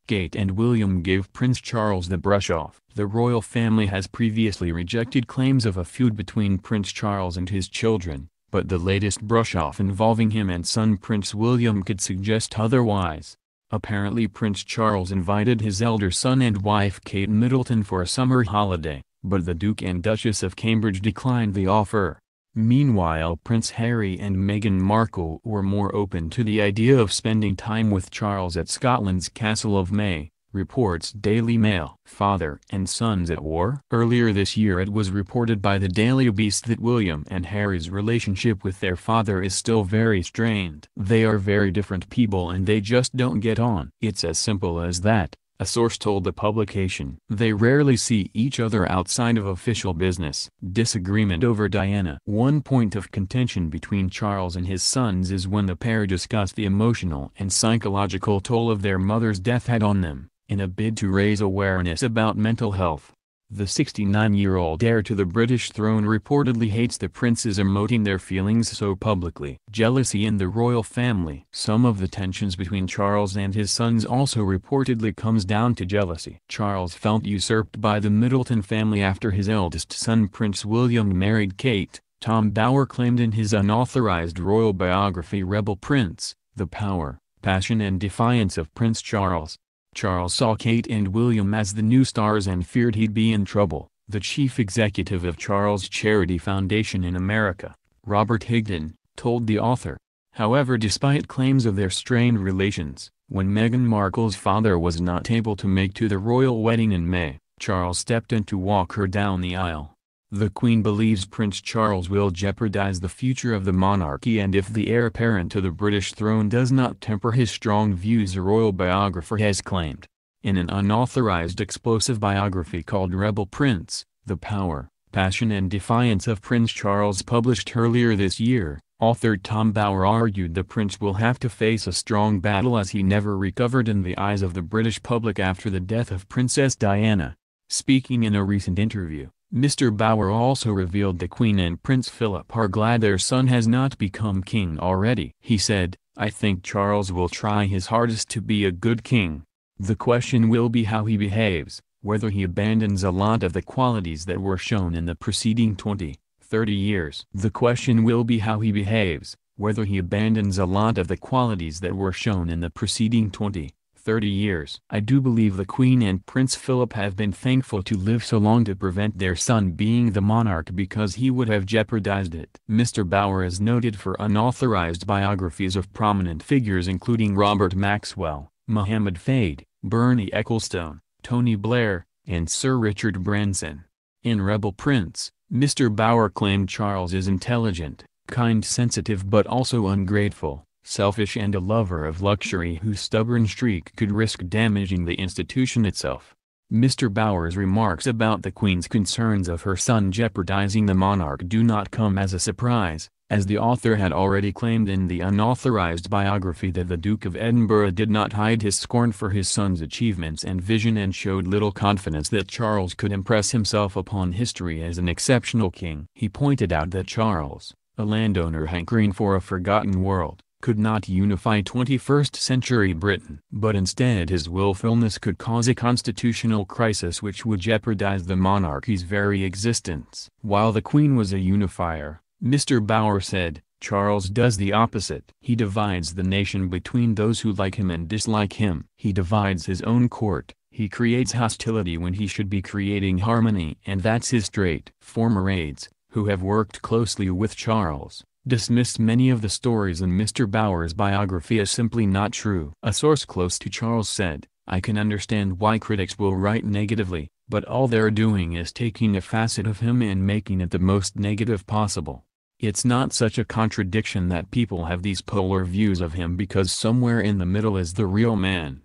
Kate and William gave Prince Charles the brush off. The royal family has previously rejected claims of a feud between Prince Charles and his children, but the latest brush-off involving him and son Prince William could suggest otherwise. Apparently Prince Charles invited his elder son and wife Kate Middleton for a summer holiday, but the Duke and Duchess of Cambridge declined the offer. Meanwhile Prince Harry and Meghan Markle were more open to the idea of spending time with Charles at Scotland's Castle of May, reports Daily Mail. Father and sons at war? Earlier this year it was reported by the Daily Beast that William and Harry's relationship with their father is still very strained. They are very different people and they just don't get on. It's as simple as that, a source told the publication. They rarely see each other outside of official business. Disagreement over Diana. One point of contention between Charles and his sons is when the pair discuss the emotional and psychological toll of their mother's death had on them, in a bid to raise awareness about mental health. The 69-year-old heir to the British throne reportedly hates the princes emoting their feelings so publicly. Jealousy in the royal family. Some of the tensions between Charles and his sons also reportedly comes down to jealousy. Charles felt usurped by the Middleton family after his eldest son Prince William married Kate, Tom Bower claimed in his unauthorized royal biography Rebel Prince, The Power, Passion and Defiance of Prince Charles. Charles saw Kate and William as the new stars and feared he'd be in trouble. The chief executive of Charles Charity Foundation in America, Robert Higdon, told the author. However, despite claims of their strained relations, when Meghan Markle's father was not able to make to the royal wedding in May, Charles stepped in to walk her down the aisle. The Queen believes Prince Charles will jeopardize the future of the monarchy and if the heir apparent to the British throne does not temper his strong views, a royal biographer has claimed. In an unauthorized explosive biography called Rebel Prince, The Power, Passion and Defiance of Prince Charles published earlier this year, author Tom Bower argued the prince will have to face a strong battle as he never recovered in the eyes of the British public after the death of Princess Diana. Speaking in a recent interview, Mr. Bower also revealed the Queen and Prince Philip are glad their son has not become king already. He said, "I think Charles will try his hardest to be a good king. The question will be how he behaves, whether he abandons a lot of the qualities that were shown in the preceding 20, 30 years. The question will be how he behaves, whether he abandons a lot of the qualities that were shown in the preceding 20, 30 years. I do believe the Queen and Prince Philip have been thankful to live so long to prevent their son being the monarch because he would have jeopardized it." Mr. Bower is noted for unauthorized biographies of prominent figures including Robert Maxwell, Mohammed Fayed, Bernie Ecclestone, Tony Blair, and Sir Richard Branson. In Rebel Prince, Mr. Bower claimed Charles is intelligent, kind, sensitive but also ungrateful, selfish and a lover of luxury whose stubborn streak could risk damaging the institution itself. Mr. Bower's remarks about the Queen's concerns of her son jeopardizing the monarch do not come as a surprise, as the author had already claimed in the unauthorized biography that the Duke of Edinburgh did not hide his scorn for his son's achievements and vision and showed little confidence that Charles could impress himself upon history as an exceptional king. He pointed out that Charles, a landowner hankering for a forgotten world, could not unify 21st-century Britain. But instead his willfulness could cause a constitutional crisis which would jeopardize the monarchy's very existence. While the Queen was a unifier, Mr. Bower said, Charles does the opposite. He divides the nation between those who like him and dislike him. He divides his own court. He creates hostility when he should be creating harmony, and that's his trait. Former aides, who have worked closely with Charles, dismissed many of the stories in Mr. Bower's biography as simply not true. A source close to Charles said, "I can understand why critics will write negatively, but all they're doing is taking a facet of him and making it the most negative possible. It's not such a contradiction that people have these polar views of him because somewhere in the middle is the real man."